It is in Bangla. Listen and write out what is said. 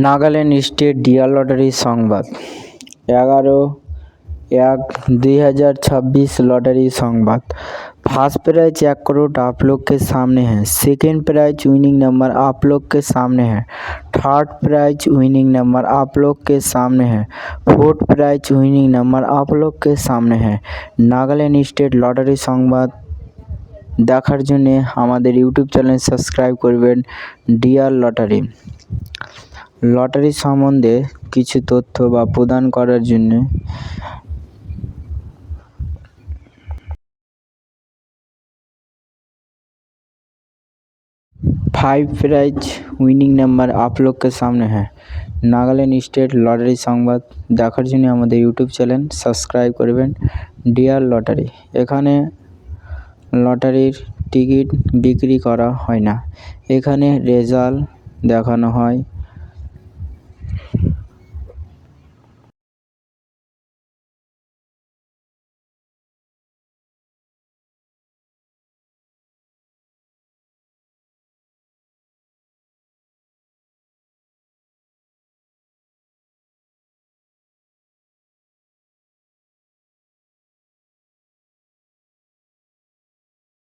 নাগাল্যান্ড স্টেট ডিয়ার লটারি সংবাদ 11/1/2026 लॉटरी संवाद। फर्स्ट प्राइज 1 करोड़ आप लोग के सामने है। सेकेंड प्राइज विनिंग नंबर आप लोग के सामने है। थर्ड प्राइज विनिंग नंबर आप लोग के सामने है। फोर्थ प्राइज विनिंग नंबर आप लोग के सामने है। नागालैंड स्टेट लॉटरी संवाद দেখার জন্য আমাদের ইউটিউব চ্যানেল সাবস্ক্রাইব করবেন। ডিয়ার লটারি সম্বন্ধে কিছু তথ্য বা প্রদান করার জন্য फाइव प्राइज উইনিং নাম্বার आप लोग के सामने है। নাগাল্যান্ড স্টেট লটারি সংবাদ দেখার জন্য আমাদের ইউটিউব চ্যানেল সাবস্ক্রাইব করবেন। ডিয়ার লটারি, এখানে লটারির টিকিট বিক্রি করা হয় না, এখানে রেজাল্ট দেখানো হয়।